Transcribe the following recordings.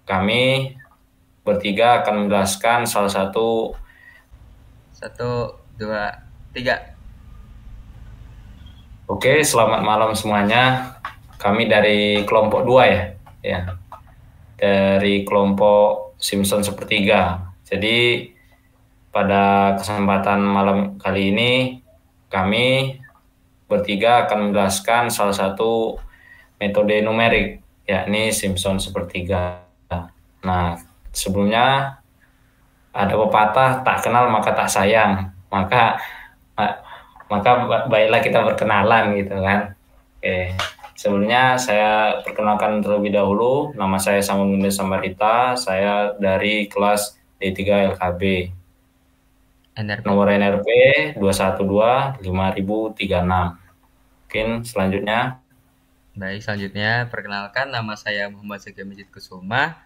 kami bertiga akan menjelaskan salah satu. 1, 2, 3. Oke, selamat malam semuanya. Kami dari kelompok 2 ya. Ya, dari kelompok Simpson sepertiga. Jadi pada kesempatan malam kali ini kami bertiga akan menjelaskan salah satu metode numerik, yakni Simpson sepertiga. Nah, sebelumnya ada pepatah tak kenal maka tak sayang. Maka baiklah kita berkenalan gitu kan. Oke. Sebelumnya saya perkenalkan terlebih dahulu, nama saya Samuel Samarita, saya dari kelas D3 LKB. NRP. Nomor NRP 2125036. Mungkin selanjutnya. Baik, selanjutnya perkenalkan nama saya Muhammad Zaki Majid Kusuma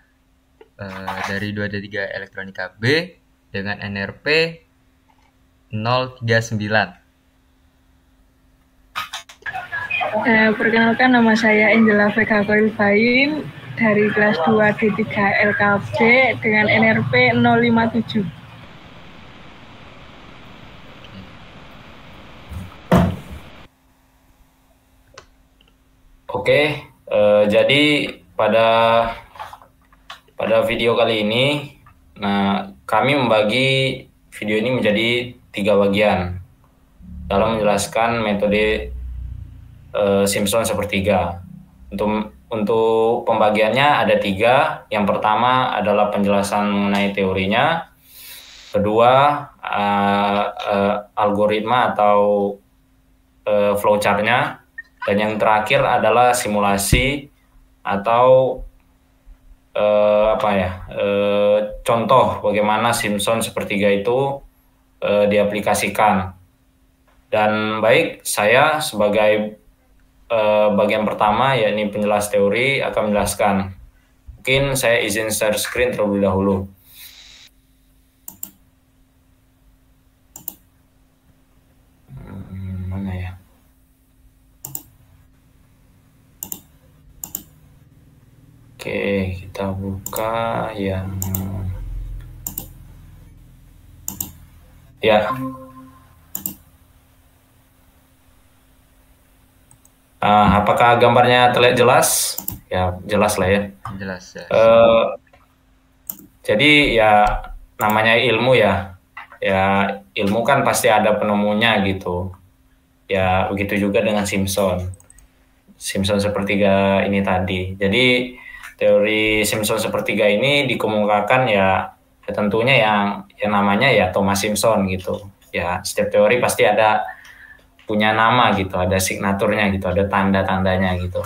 dari 2D3 Elektronika B dengan NRP 039. Perkenalkan nama saya Angela Vega Koilbain dari kelas 2 D3 LKB dengan NRP 057. Oke, jadi pada video kali ini, kami membagi video ini menjadi 3 bagian dalam menjelaskan metode Simpson sepertiga. Untuk pembagiannya ada 3. Yang pertama adalah penjelasan mengenai teorinya. Kedua, algoritma atau flowchart-nya. Dan yang terakhir adalah simulasi atau contoh bagaimana Simpson sepertiga itu diaplikasikan. Dan baik, saya sebagai bagian pertama, yakni penjelas teori, akan menjelaskan. Mungkin saya izin share screen terlebih dahulu. Mana ya? Oke, kita buka yang ya. Apakah gambarnya terlihat jelas? Ya, jelas lah ya. Jelas. Jadi ya namanya ilmu ya. Ya, ilmu kan pasti ada penemunya gitu. Ya, begitu juga dengan Simpson sepertiga ini tadi. Jadi teori Simpson sepertiga ini dikemukakan ya tentunya yang namanya ya Thomas Simpson gitu. Ya, setiap teori pasti ada punya nama gitu, ada signaturnya gitu, ada tanda-tandanya gitu.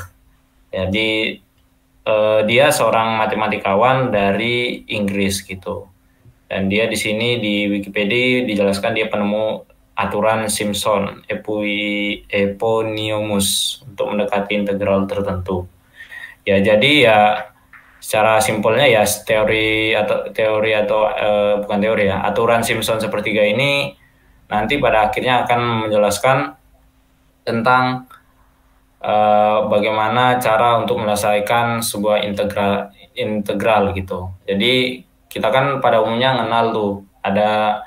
Jadi dia seorang matematikawan dari Inggris gitu. Dan dia di sini di Wikipedia dijelaskan dia penemu aturan Simpson eponymus untuk mendekati integral tertentu. Ya, jadi ya secara simpelnya ya bukan teori ya, aturan Simpson sepertiga ini nanti pada akhirnya akan menjelaskan tentang bagaimana cara untuk menyelesaikan sebuah integral gitu. Jadi kita kan pada umumnya kenal tuh ada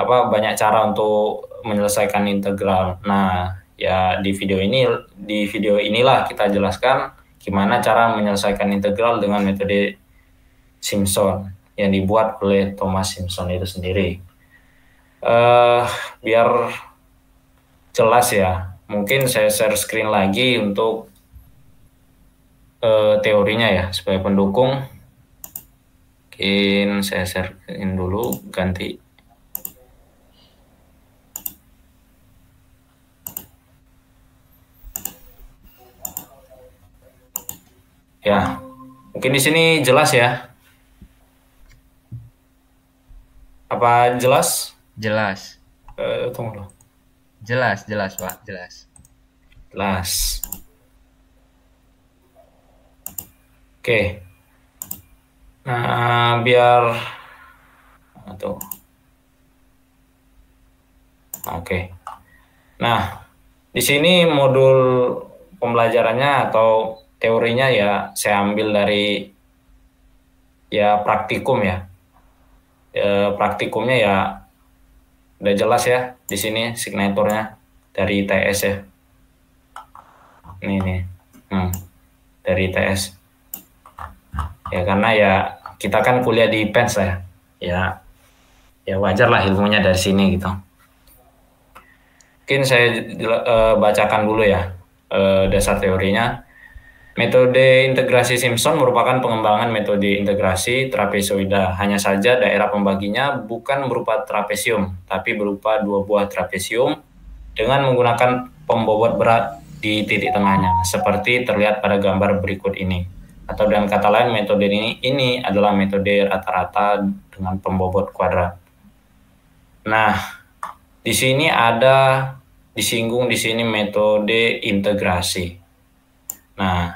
banyak cara untuk menyelesaikan integral. Nah, ya di video inilah kita jelaskan gimana cara menyelesaikan integral dengan metode Simpson yang dibuat oleh Thomas Simpson itu sendiri. Biar jelas ya, mungkin saya share screen lagi untuk teorinya ya sebagai pendukung. Mungkin saya sharein dulu, ganti. Ya, mungkin di sini jelas ya. Apa jelas? Jelas. Tunggu dulu. Jelas Pak, jelas. Jelas. Oke. Nah, biar tuh. Oke. Nah, di sini modul pembelajarannya atau teorinya ya saya ambil dari ya praktikum ya. Praktikumnya ya udah jelas ya di sini signaturnya dari ITS ya. Ini nih. Dari ITS. Ya karena ya kita kan kuliah di PENS ya. Ya wajar lah ilmunya dari sini gitu. Mungkin saya bacakan dulu ya dasar teorinya. Metode integrasi Simpson merupakan pengembangan metode integrasi trapezoida. Hanya saja daerah pembaginya bukan berupa trapesium, tapi berupa dua buah trapesium dengan menggunakan pembobot berat di titik tengahnya, seperti terlihat pada gambar berikut ini. Atau dengan kata lain, metode ini adalah metode rata-rata dengan pembobot kuadrat. Nah, di sini ada disinggung di sini metode integrasi. Nah,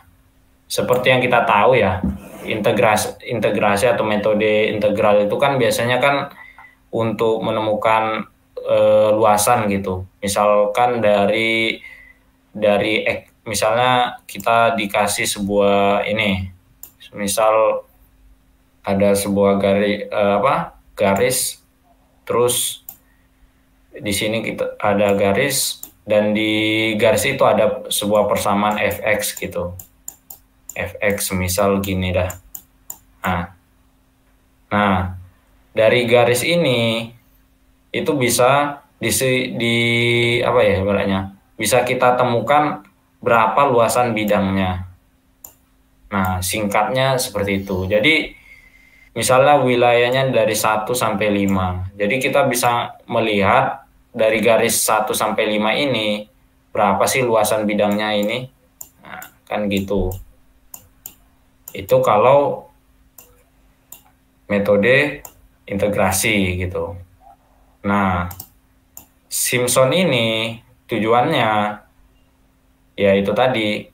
seperti yang kita tahu ya, integrasi atau metode integral itu kan biasanya kan untuk menemukan luasan gitu. Misalkan dari misalnya kita dikasih sebuah ini, misal ada sebuah garis, terus di sini kita ada garis dan di garis itu ada sebuah persamaan fx gitu. Fx misal gini dah. Nah, dari garis ini itu bisa bisa kita temukan berapa luasan bidangnya. Nah, singkatnya seperti itu. Jadi misalnya wilayahnya dari 1 sampai 5. Jadi kita bisa melihat dari garis 1 sampai 5 ini berapa sih luasan bidangnya ini. Nah, kan gitu. Itu kalau metode integrasi gitu. Nah, Simpson ini tujuannya ya itu tadi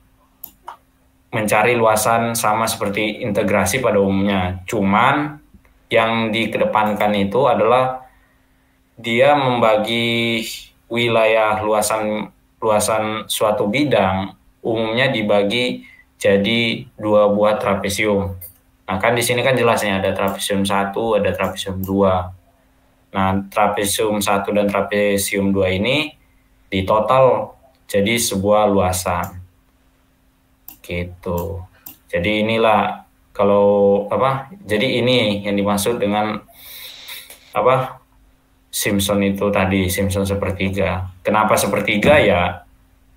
mencari luasan sama seperti integrasi pada umumnya. Cuman yang dikedepankan itu adalah dia membagi wilayah luasan suatu bidang umumnya dibagi jadi dua buah trapesium. Nah, kan di sini kan jelasnya ada trapesium 1, ada trapesium 2. Nah, trapesium 1 dan trapesium 2 ini ditotal jadi sebuah luasan. Gitu. Jadi inilah jadi ini yang dimaksud dengan Simpson itu tadi, Simpson sepertiga. Kenapa sepertiga ya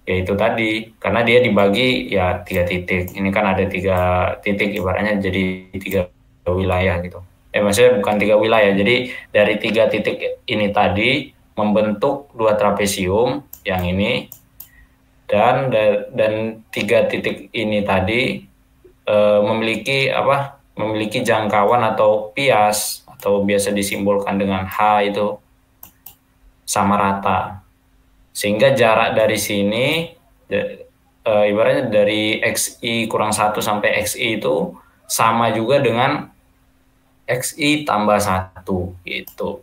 itu tadi karena dia dibagi ya 3 titik. Ini kan ada 3 titik ibaratnya jadi 3 wilayah gitu. Maksudnya bukan 3 wilayah. Jadi dari 3 titik ini tadi membentuk 2 trapesium yang ini dan 3 titik ini tadi memiliki jangkauan atau pias atau biasa disimbolkan dengan H itu sama rata. Sehingga jarak dari sini ibaratnya dari XI kurang 1 sampai XI itu sama juga dengan XI tambah 1 gitu.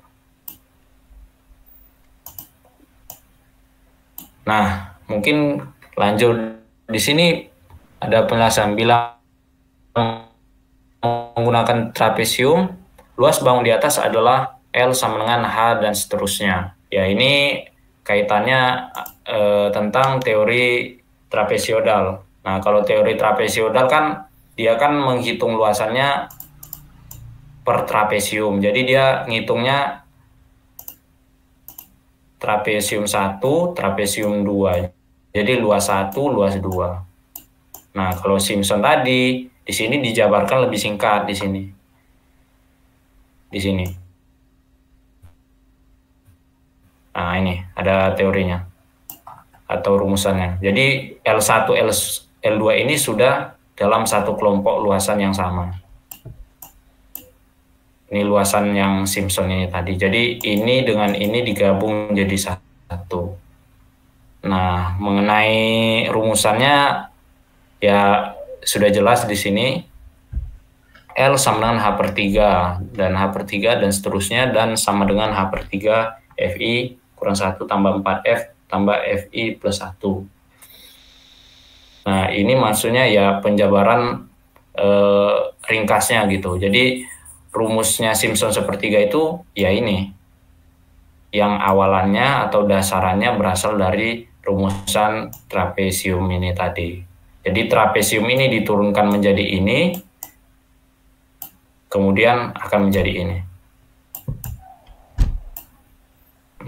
Nah, mungkin lanjut di sini ada penjelasan bilang menggunakan trapesium, luas bangun di atas adalah L sama dengan H dan seterusnya. Ya, ini kaitannya tentang teori trapeziodal. Nah, kalau teori trapeziodal kan dia kan menghitung luasannya per trapesium. Jadi dia ngitungnya trapesium 1, trapesium 2. Jadi luas 1, luas 2. Nah, kalau Simpson tadi di sini dijabarkan lebih singkat di sini. Di sini. Nah, ini ada teorinya atau rumusannya. Jadi L1, L2 ini sudah dalam satu kelompok luasan yang sama. Ini luasan yang Simpson ini tadi. Jadi ini dengan ini digabung jadi satu. Nah, mengenai rumusannya ya sudah jelas di sini. L sama dengan H per 3 dan H per 3 dan seterusnya dan sama dengan H per 3 FI kurang 1 tambah 4F tambah FI plus 1. Nah, ini maksudnya ya penjabaran ringkasnya gitu. Jadi rumusnya Simpson sepertiga itu ya ini, yang awalannya atau dasarannya berasal dari rumusan trapesium ini tadi. Jadi trapesium ini diturunkan menjadi ini, kemudian akan menjadi ini.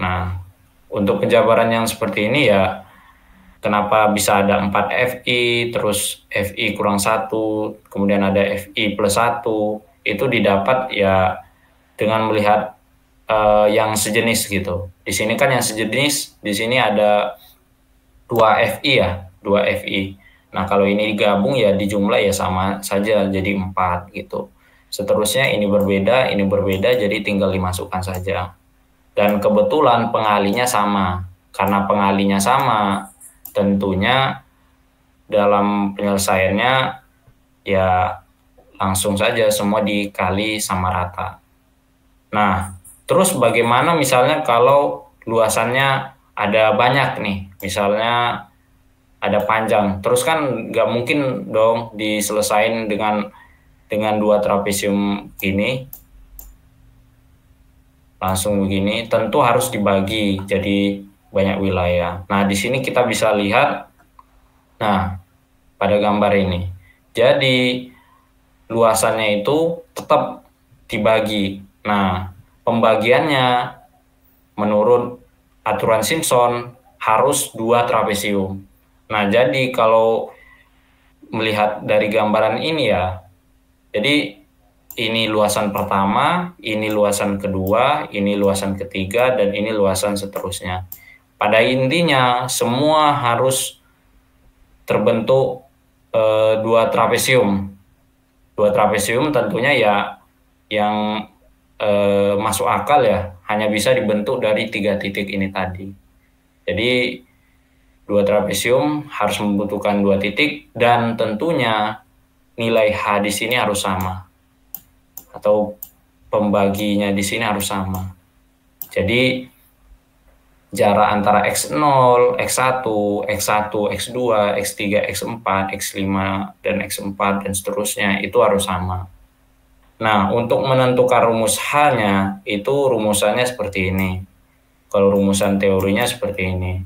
Nah, untuk penjabaran yang seperti ini ya, kenapa bisa ada 4 FI, terus FI kurang 1, kemudian ada FI plus 1, itu didapat ya dengan melihat yang sejenis gitu. Di sini kan yang sejenis, di sini ada 2 FI ya, 2 FI. Nah, kalau ini digabung ya dijumlah ya sama saja jadi 4 gitu. Seterusnya ini berbeda, jadi tinggal dimasukkan saja. Dan kebetulan pengalinya sama. Karena pengalinya sama, tentunya dalam penyelesaiannya ya langsung saja semua dikali sama rata. Nah, terus bagaimana misalnya kalau luasannya ada banyak nih, misalnya ada panjang, terus kan nggak mungkin dong diselesain dengan 2 trapesium ini langsung begini, tentu harus dibagi jadi banyak wilayah. Nah, di sini kita bisa lihat, nah, pada gambar ini. Jadi, luasannya itu tetap dibagi. Nah, pembagiannya menurut aturan Simpson harus 2 trapesium. Nah, jadi kalau melihat dari gambaran ini ya, jadi ini luasan pertama, ini luasan kedua, ini luasan ketiga, dan ini luasan seterusnya. Pada intinya, semua harus terbentuk 2 trapesium. 2 trapesium tentunya ya yang masuk akal ya, hanya bisa dibentuk dari 3 titik ini tadi. Jadi 2 trapesium harus membutuhkan 2 titik, dan tentunya nilai H di sini harus sama. Atau pembaginya di sini harus sama. Jadi jarak antara X0, X1, X1, X2, X3, X4, X5, dan X4 dan seterusnya itu harus sama. Nah, untuk menentukan rumus H-nya itu rumusannya seperti ini. Kalau rumusan teorinya seperti ini.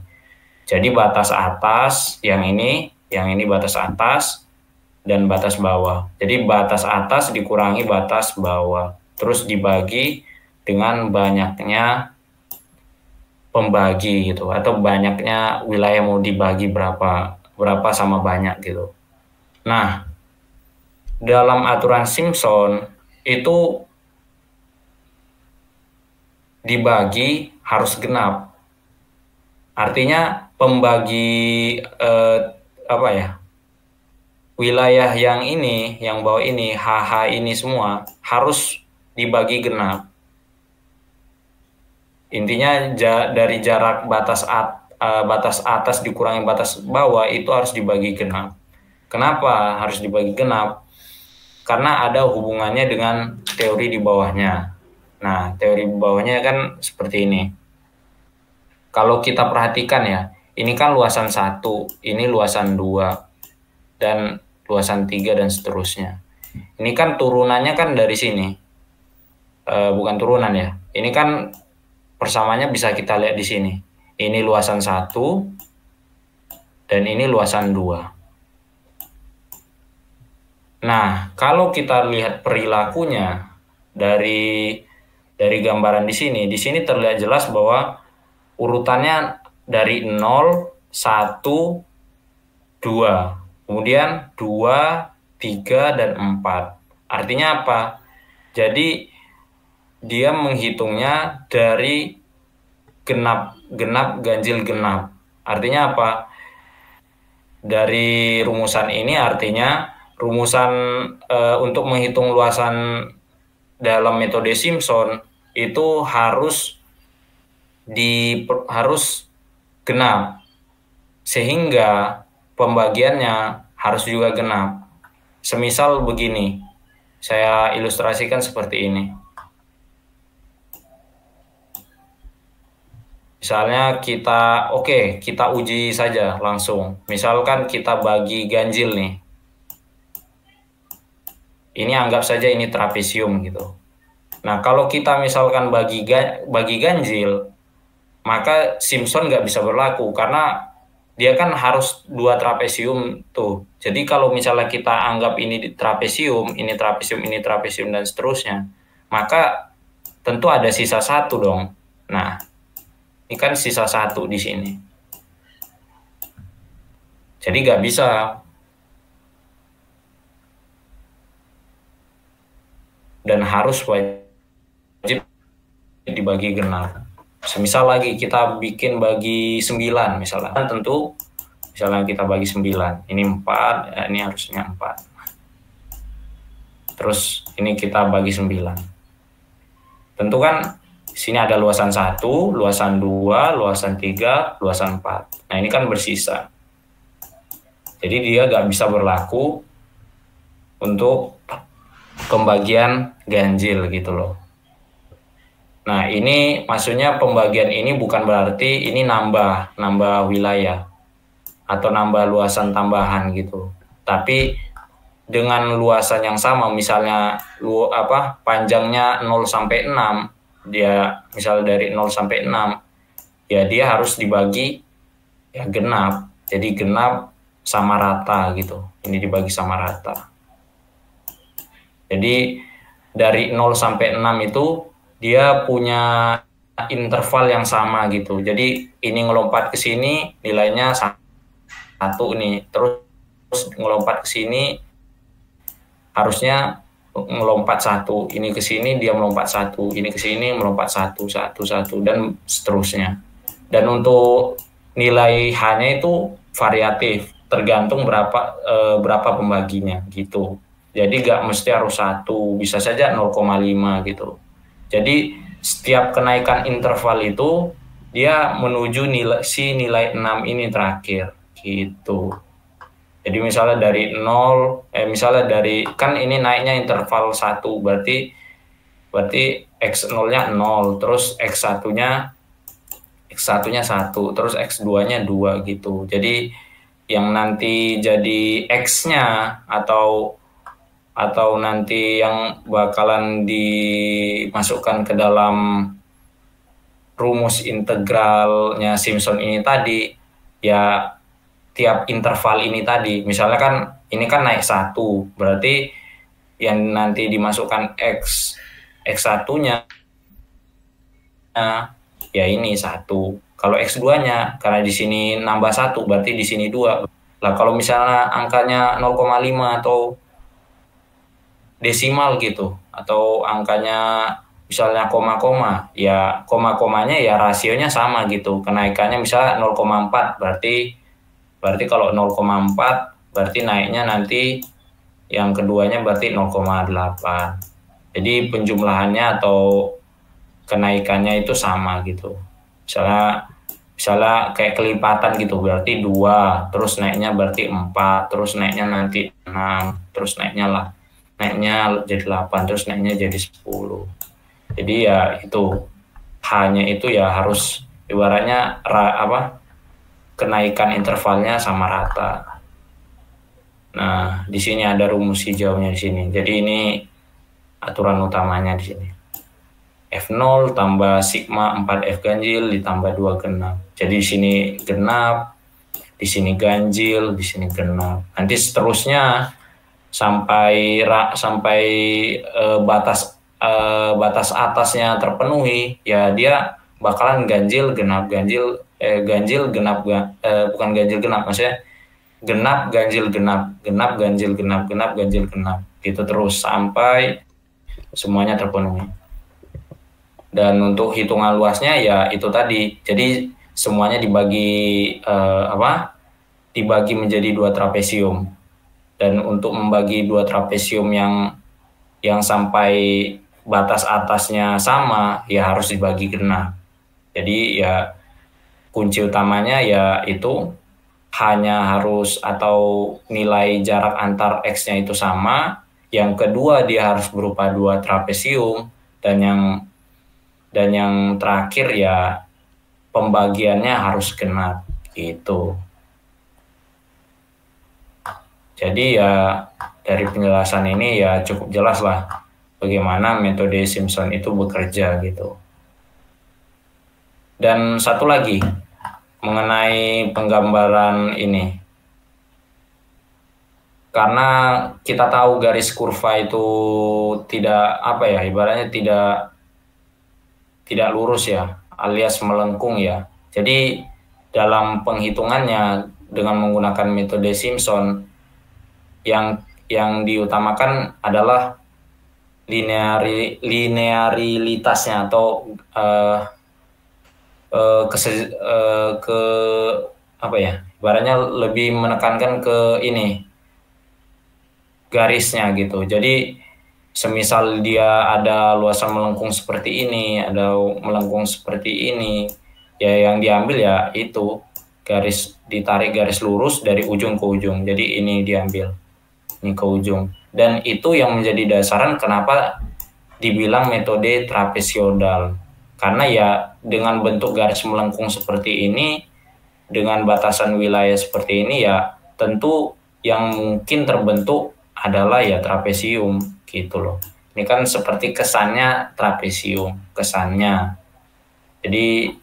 Jadi batas atas yang ini batas atas dan batas bawah. Jadi batas atas dikurangi batas bawah. Terus dibagi dengan banyaknya pembagi gitu, atau banyaknya wilayah mau dibagi berapa sama banyak gitu. Nah, dalam aturan Simpson itu dibagi harus genap. Artinya pembagi wilayah yang ini, yang bawah ini, HH ini semua harus dibagi genap. Intinya dari jarak batas atas dikurangi batas bawah itu harus dibagi genap. Kenapa harus dibagi genap? Karena ada hubungannya dengan teori di bawahnya. Nah, teori di bawahnya kan seperti ini. Kalau kita perhatikan ya, ini kan luasan 1, ini luasan 2, dan luasan 3 dan seterusnya. Ini kan turunannya kan dari sini. Bukan turunan ya. Ini kan persamanya bisa kita lihat di sini. Ini luasan 1 dan ini luasan 2. Nah, kalau kita lihat perilakunya dari gambaran di sini terlihat jelas bahwa urutannya dari 0, 1, 2, kemudian 2, 3, dan 4. Artinya apa? Jadi dia menghitungnya dari genap ganjil genap. Artinya apa? Dari rumusan ini artinya rumusan untuk menghitung luasan dalam metode Simpson itu harus genap, sehingga pembagiannya harus juga genap. Semisal begini, saya ilustrasikan seperti ini. Misalnya kita uji saja langsung. Misalkan kita bagi ganjil nih. Ini anggap saja ini trapesium gitu. Nah, kalau kita misalkan bagi ganjil, maka Simpson nggak bisa berlaku karena dia kan harus 2 trapesium tuh. Jadi kalau misalnya kita anggap ini trapesium, ini trapesium, ini trapesium dan seterusnya, maka tentu ada sisa 1 dong. Nah, ini kan sisa 1 di sini. Jadi nggak bisa. Dan harus wajib dibagi genap. Semisal lagi kita bikin bagi 9 misalnya, tentu misalnya kita bagi 9, ini 4, ya ini harusnya 4. Terus ini kita bagi 9. Tentu kan di sini ada luasan 1, luasan 2, luasan 3, luasan 4. Nah, ini kan bersisa. Jadi dia nggak bisa berlaku untuk pembagian ganjil gitu loh. Nah, ini maksudnya pembagian ini bukan berarti ini nambah wilayah atau nambah luasan tambahan gitu. Tapi dengan luasan yang sama, misalnya panjangnya 0 sampai 6, dia misalnya dari 0 sampai 6, ya dia harus dibagi ya genap. Jadi genap sama rata gitu. Ini dibagi sama rata. Jadi dari 0 sampai 6 itu dia punya interval yang sama gitu. Jadi ini ngelompat ke sini nilainya 1 nih. Terus ngelompat ke sini harusnya ngelompat 1. Ini ke sini dia melompat 1. Ini ke sini melompat 1 dan seterusnya. Dan untuk nilai H-nya itu variatif, tergantung berapa pembaginya gitu. Jadi nggak mesti harus 1, bisa saja 0,5 gitu. Jadi setiap kenaikan interval itu dia menuju nilai 6 ini terakhir gitu. Jadi misalnya dari 0, misalnya dari kan ini naiknya interval 1, berarti X0-nya 0, terus X1-nya 1, terus X2-nya 2 gitu. Jadi yang nanti jadi X-nya atau nanti yang bakalan dimasukkan ke dalam rumus integralnya Simpson ini tadi, ya tiap interval ini tadi, misalnya kan ini kan naik 1, berarti yang nanti dimasukkan X1-nya ya ini 1. Kalau X2-nya, karena di sini nambah 1, berarti di sini 2. Lah kalau misalnya angkanya 0,5 atau desimal gitu, atau angkanya misalnya koma-koma, ya koma-komanya ya rasionya sama gitu, kenaikannya misalnya 0,4, berarti kalau 0,4 berarti naiknya nanti yang keduanya berarti 0,8. Jadi penjumlahannya atau kenaikannya itu sama gitu. Misalnya kayak kelipatan gitu, berarti 2, terus naiknya berarti 4, terus naiknya nanti 6, terus naiknya jadi 8, terus naiknya jadi 10. Jadi ya itu hanya itu ya harus ibaratnya kenaikan intervalnya sama rata. Nah, di sini ada rumus hijaunya di sini. Jadi ini aturan utamanya di sini. F0 tambah sigma 4F ganjil ditambah 2 genap. Jadi di sini genap, di sini ganjil, di sini genap. Nanti seterusnya sampai batas atasnya terpenuhi, ya dia bakalan ganjil genap bukan ganjil genap, maksudnya genap ganjil genap gitu terus sampai semuanya terpenuhi. Dan untuk hitungan luasnya ya itu tadi, jadi semuanya dibagi menjadi 2 trapesium. Dan untuk membagi 2 trapesium yang sampai batas atasnya sama, ya harus dibagi genap. Jadi ya kunci utamanya ya itu hanya harus atau nilai jarak antar X-nya itu sama. Yang kedua dia harus berupa 2 trapesium, dan yang terakhir ya pembagiannya harus genap gitu. Jadi ya dari penjelasan ini ya cukup jelas lah bagaimana metode Simpson itu bekerja gitu. Dan satu lagi mengenai penggambaran ini, karena kita tahu garis kurva itu tidak ibaratnya tidak lurus ya, alias melengkung ya. Jadi dalam penghitungannya dengan menggunakan metode Simpson yang diutamakan adalah linearitasnya atau ibaratnya lebih menekankan ke ini garisnya gitu. Jadi semisal dia ada luasan melengkung seperti ini, ada melengkung seperti ini, ya yang diambil ya itu ditarik garis lurus dari ujung ke ujung. Jadi ini diambil ini ke ujung. Dan itu yang menjadi dasaran kenapa dibilang metode trapeziodal. Karena ya dengan bentuk garis melengkung seperti ini, dengan batasan wilayah seperti ini ya tentu yang mungkin terbentuk adalah ya trapesium gitu loh. Ini kan seperti kesannya trapesium, kesannya. Jadi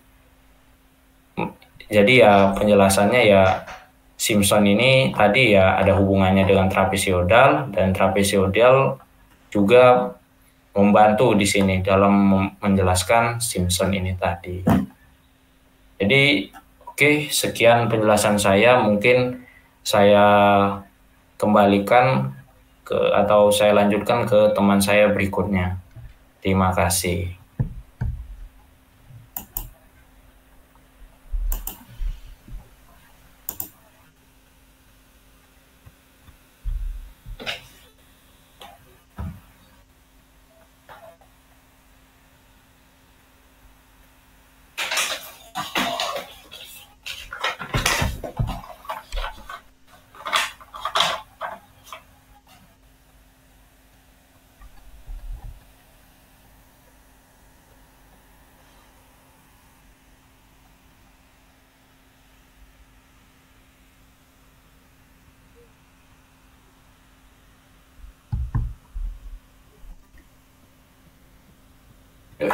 ya penjelasannya ya Simpson ini tadi ya ada hubungannya dengan trapeziodal, dan trapeziodal juga membantu di sini dalam menjelaskan Simpson ini tadi. Jadi oke, sekian penjelasan saya. Mungkin saya kembalikan atau saya lanjutkan ke teman saya berikutnya. Terima kasih.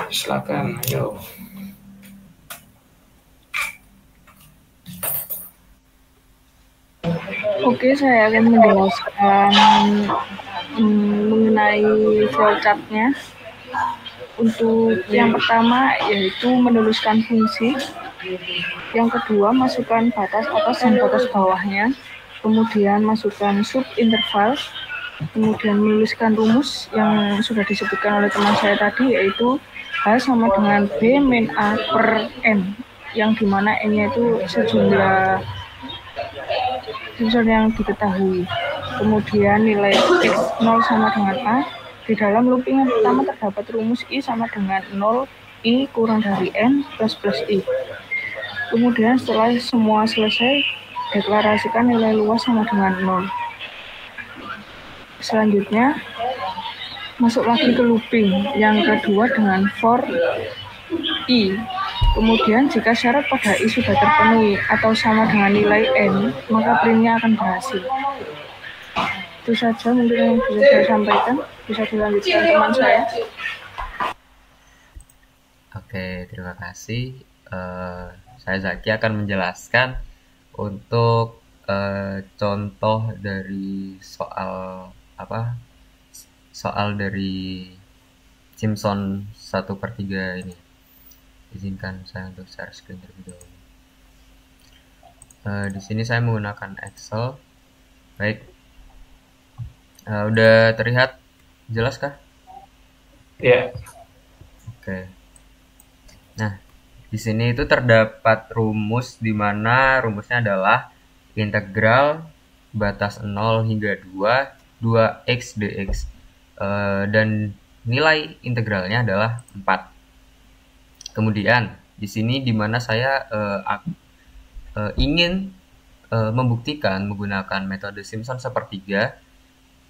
Silakan, ayo. Oke, saya akan menjelaskan mengenai flowchart-nya. Untuk yang pertama yaitu menuliskan fungsi. Yang kedua, masukkan batas atas dan batas bawahnya. Kemudian masukkan subinterval. Kemudian menuliskan rumus yang sudah disebutkan oleh teman saya tadi, yaitu H sama dengan B min A per N, yang dimana N-nya itu sejumlah Simpson yang diketahui. Kemudian nilai X 0 sama dengan A. Di dalam looping yang pertama terdapat rumus I sama dengan 0, I kurang dari N plus I. Kemudian setelah semua selesai, deklarasikan nilai luas sama dengan 0. Selanjutnya, masuk lagi ke looping yang kedua dengan for I. Kemudian jika syarat pada I sudah terpenuhi atau sama dengan nilai N, maka printnya akan berhasil. Itu saja mungkin yang bisa saya sampaikan. Bisa dilanjutkan teman saya. Oke, terima kasih. Saya Zaki akan menjelaskan untuk contoh dari soal dari Simpson 1/3 ini. Izinkan saya untuk share screen terlebih dahulu. Di sini saya menggunakan Excel. Baik. Udah terlihat jelas kah? Ya. Oke. Nah, di sini itu terdapat rumus di mana rumusnya adalah integral batas 0 hingga 2x dx. Dan nilai integralnya adalah 4. Kemudian di sini di mana saya ingin membuktikan menggunakan metode Simpson sepertiga,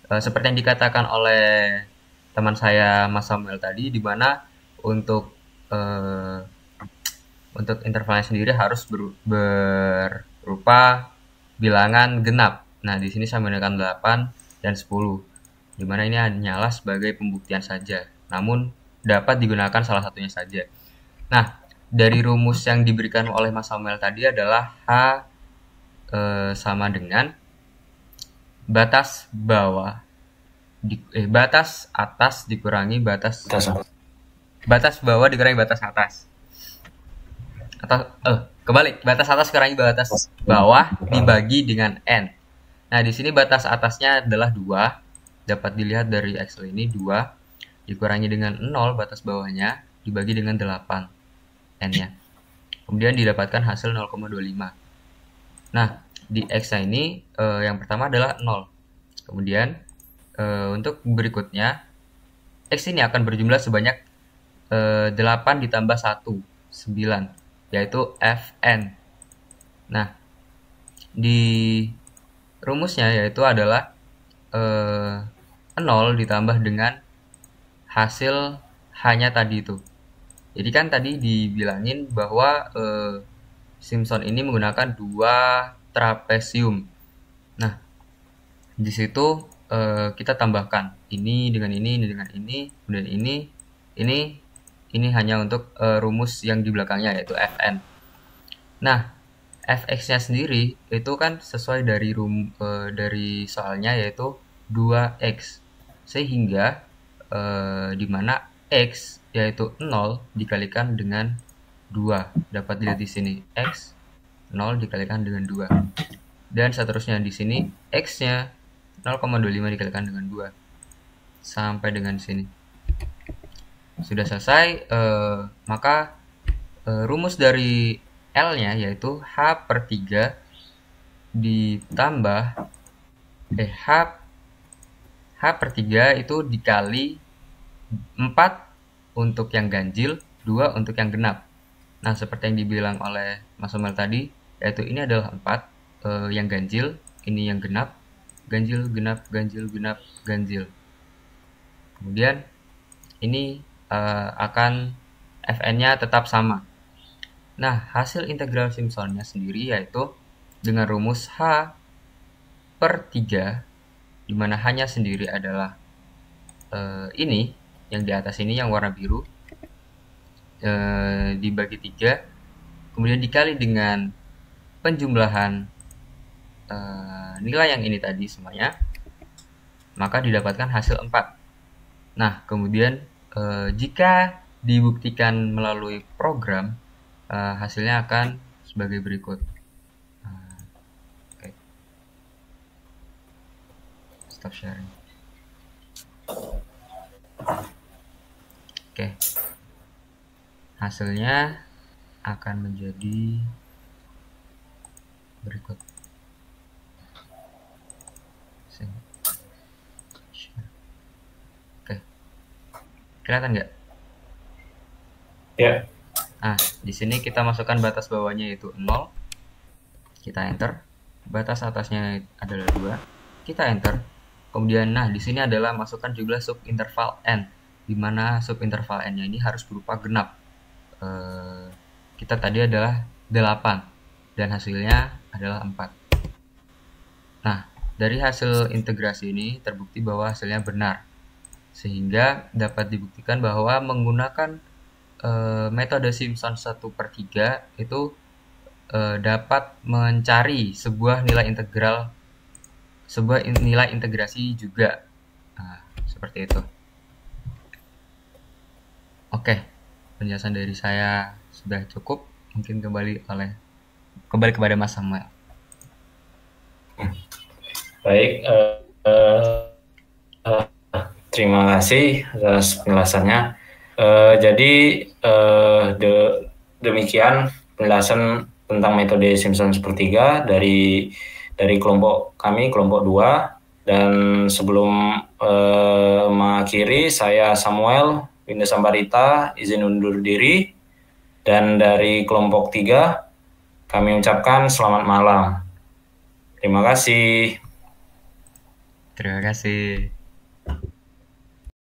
seperti yang dikatakan oleh teman saya Mas Samuel tadi, di mana untuk intervalnya sendiri harus berupa bilangan genap. Nah, di sini saya menggunakan 8 dan 10, di mana ini hanyalah sebagai pembuktian saja, namun dapat digunakan salah satunya saja. Nah, dari rumus yang diberikan oleh Mas Samuel tadi adalah H sama dengan batas bawah batas atas dikurangi batas bawah dikurangi batas atas, atau kebalik, batas atas kurangi batas bawah dibagi dengan n. Nah, di sini batas atasnya adalah 2, dapat dilihat dari Excel ini, 2 dikurangi dengan 0 batas bawahnya dibagi dengan 8 n-nya. Kemudian didapatkan hasil 0,25. Nah, di X ini yang pertama adalah 0. Kemudian untuk berikutnya X ini akan berjumlah sebanyak 8 ditambah 1, 9, yaitu Fn. Nah, di rumusnya yaitu adalah 0 ditambah dengan hasil hanya tadi itu. Jadi kan tadi dibilangin bahwa Simpson ini menggunakan 2 trapesium. Nah, di situ kita tambahkan ini dengan ini dengan ini, kemudian ini hanya untuk rumus yang di belakangnya yaitu Fn. Nah, Fx-nya sendiri itu kan sesuai dari soalnya yaitu 2x, sehingga di mana x yaitu 0 dikalikan dengan 2, dapat dilihat di sini x 0 dikalikan dengan 2, dan seterusnya di sini x-nya 0,25 dikalikan dengan 2 sampai dengan sini. Sudah selesai, maka rumus dari L-nya yaitu H/3 ditambah H/3 itu dikali 4 untuk yang ganjil, 2 untuk yang genap. Nah, seperti yang dibilang oleh Mas Samuel tadi, yaitu ini adalah 4 yang ganjil, ini yang genap, ganjil, genap, ganjil, genap, ganjil. Kemudian ini akan Fn-nya tetap sama. Nah, hasil integral Simpson-nya sendiri yaitu dengan rumus H/3, di mana hanya sendiri adalah ini, yang di atas ini yang warna biru, dibagi 3, kemudian dikali dengan penjumlahan nilai yang ini tadi semuanya, maka didapatkan hasil 4. Nah, kemudian jika dibuktikan melalui program, hasilnya akan sebagai berikut. Okay. Stop sharing. Oke. Hasilnya akan menjadi berikut. Oke. Kelihatan nggak? Ya. Nah, di sini kita masukkan batas bawahnya yaitu 0. Kita enter. Batas atasnya adalah 2. Kita enter. Kemudian, nah, di sini adalah masukkan juga subinterval n, di mana subinterval n-nya ini harus berupa genap. Kita tadi adalah 8 dan hasilnya adalah 4. Nah, dari hasil integrasi ini terbukti bahwa hasilnya benar, sehingga dapat dibuktikan bahwa menggunakan metode Simpson 1/3 itu dapat mencari sebuah nilai integral, sebuah nilai integrasi juga. Nah, seperti itu. Oke, penjelasan dari saya sudah cukup. Mungkin kembali kepada Mas Samuel. Baik, terima kasih atas penjelasannya. Jadi demikian penjelasan tentang metode Simpson 1/3 dari kelompok kami, kelompok 2. Dan sebelum mengakhiri, saya Samuel Winda Sambarita izin undur diri, dan dari kelompok 3 kami ucapkan selamat malam. Terima kasih. Terima kasih.